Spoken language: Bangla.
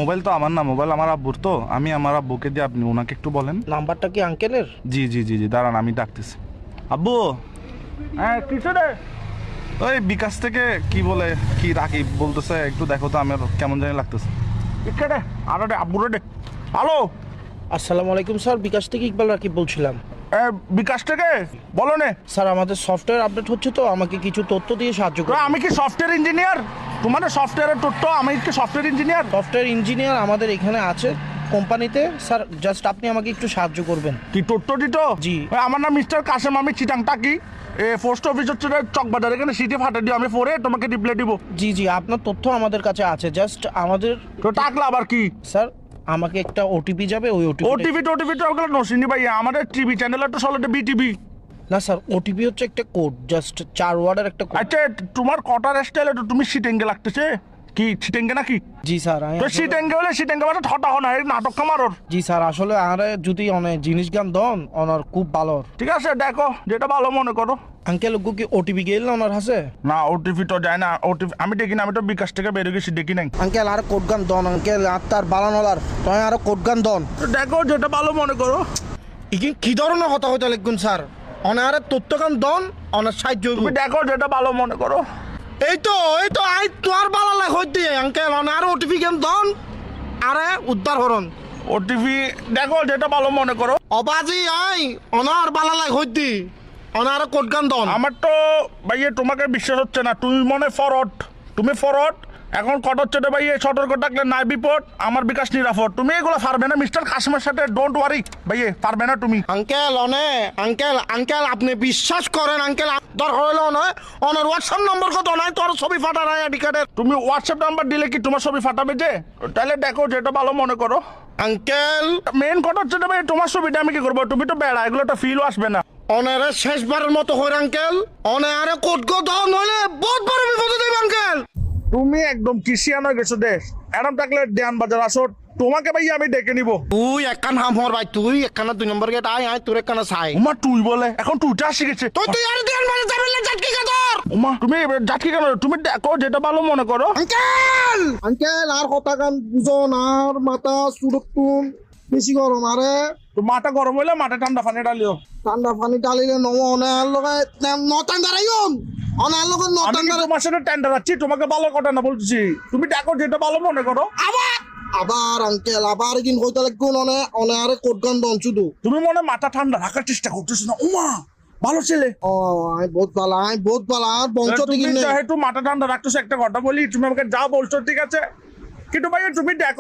মোবাইল তো আমার না, মোবাইল আমার আব্বুর, তো আমি আমার আব্বুকে দিয়ে আপনি ওনাকে একটু বলেন। নাম্বারটা কি আঙ্কেলের? জি জি জি জি, দাঁড়ান আমি ডাকতেছি। আব্বু, হ্যাঁ কিছু রে, ওই বিকাশ থেকে কি বলে কি রাকিব বলতেছে, একটু দেখো তো, আমার কেমন জানি লাগতেছে। রে আরো রে আব্বুরে রে। হ্যালো, আসসালামু আলাইকুম স্যার, বিকাশ থেকে ইকবাল রাকিব বলছিলাম। বিকাশ থেকে বলো নে। স্যার আমাদের সফটওয়্যার আপডেট হচ্ছে, তো আমাকে কিছু তথ্য দিয়ে সাহায্য করুন। আমি কি সফটওয়্যার ইঞ্জিনিয়ার? তোমাদের সফটওয়্যারের তথ্য, আমি কি সফটওয়্যার ইঞ্জিনিয়ার? সফটওয়্যার ইঞ্জিনিয়ার আমাদের এখানে আছে কোম্পানিতে। স্যার জাস্ট আপনি আমাকে একটু সাহায্য করবেন। কি তথ্য দিত? জি। আমার নাম মিস্টার কাসেম, আমি চিটাংটা কি পোস্ট অফিস হচ্ছে চকবাজার, এখানে সিটি ফাটা দিও, আমি পরে তোমাকে রিপ্লাই দিব। জি জি, আপনার তথ্য আমাদের কাছে আছে, জাস্ট আমাদের তো টাকলা আবার কি? স্যার আমাকে একটা ওটিপি যাবে, ওই ওটিভি ওগুলো নসিনি ভাই, আমাদের টিভি চ্যানেল তো চলে বিটিভি। না স্যার, ওটিপি হচ্ছে একটা কোড, জাস্ট 4 ওয়ার্ডের একটা কোড। আচ্ছা, তোমার কটার স্টাইল তো তুমি সিটেঙ্গে লাগতেছে, কি সিটেঙ্গে নাকি? জি স্যার তো সিটেঙ্গে হলে সিটেঙ্গে মানে ঠটা হো না, এই নাটক কামারোর। জি স্যার, আসলে আরে যদি অনেক জিনিস গান দন ওনার খুব ভালো। ঠিক আছে, দেখো যেটা ভালো মনে করো। আঙ্কেল ওগো কি ওটিপি গেল না ওনার হাসে? না, ওটিভি তো যায় না, ওটিভি আমি দেখি না, আমি তো বিকাশ থেকে বেরিয়ে গেছি, দেখি নাই। আঙ্কেল আর কোড গান দন, আঙ্কেল আত্মার বালানলার তয় আর কোড গান দন। দেখো যেটা ভালো মনে করো। ইকি কি ধরনের কথা হইতে লিখুন স্যার, অনারে তথ্য গান দন, অনার সাহায্য তুমি দেখো যেটা ভালো মনে করো। এই তো আই তোর বালা লাগ হইতে আঙ্কেল অনার ওটিপি গেম দন, আরে উদ্ধার হরন। ওটিভি দেখো যেটা ভালো মনে করো। অবাজি আই অনার বালা লাগ হইতে অনার কোড গান দন। আমার তো ভাইয়ে তোমাকে বিশ্বাস হচ্ছে না, তুমি মনে ফরওয়ার্ড, তুমি ফরওয়ার্ড। এখন কট হচ্ছে রে ভাইয়ে, সতর্ক থাকলে নাই বিপদ, আমার বিকাশ নিরাপদ। তুমি এগুলো পারবে না মিস্টার কাসিমের সাথে, ডোন্ট ওয়ারি ভাইয়ে, পারবে না তুমি। আঙ্কেল আঙ্কেল আপনি বিশ্বাস করেন আঙ্কেল, দরকার হইলো নয় অনার হোয়াটসঅ্যাপ নম্বর কত নাই তোর ছবি ফাটা নাই আইডি কার্ডের। তুমি হোয়াটসঅ্যাপ নাম্বার দিলে কি তোমার ছবি ফাটাবে যে? তাহলে দেখো যেটা ভালো মনে করো। আঙ্কেল মেন কথা হচ্ছে রে ভাই, তোমার ছবিটা আমি কি করবো? তুমি তো বেড়া, এগুলো একটা ফিলও আসবে না। অনারে শেষবারের মতো হইর আঙ্কেল, অনারে কোড গো দাও নইলে বহুত বড় বিপদে দেব আঙ্কেল। তুমি একদম কিসিয়ান হয়ে গেছো দেশ, এরম থাকলে দেয়ান বাজার আসো, তোমাকে ভাই আমি ডেকে নিব। তুই একখান হাম হর ভাই, তুই একখানা 2 নম্বর গেট আয় তোর একখানা চাই। উমা তুই বলে, এখন তুইটা শিখেছে। তুই আর দেন মানে যাবেন না জাটকি কাদর। উমা তুমি যাচ্ছি কেন? তুমি দেখো যেটা ভালো মনে করো। আঙ্কেল আর কথা গান বুঝন, আর মাথা সুরতুন বেশি গরম, আরে তো মাথা গরম হইলে মাথা ঠান্ডা পানি ডালিও। ঠান্ডা পানি ডালিলে নম অনার লগে নটান দাঁড়াইন, অনার লগে আমি নটান কি দাঁড়াই। তোমার সাথে টেন্ডার আছি, তোমাকে ভালো কথা না বলছি, তুমি দেখো যেটা ভালো মনে করো। আবার আঙ্কেল আবার কিন কইতে লাগবো অনে আরে কোড গান দন শুধু। তুমি মনে মাথা ঠান্ডা রাখার চেষ্টা করতেছো না। উমা ভালো ছেলে, ও আই বহুত ভালো আর বংশ তুমি থেকে যেহেতু মাথা ঠান্ডা রাখতেছো, একটা কথা বলি, তুমি আমাকে যা বলছো ঠিক আছে, কিন্তু ভাই তুমি দেখো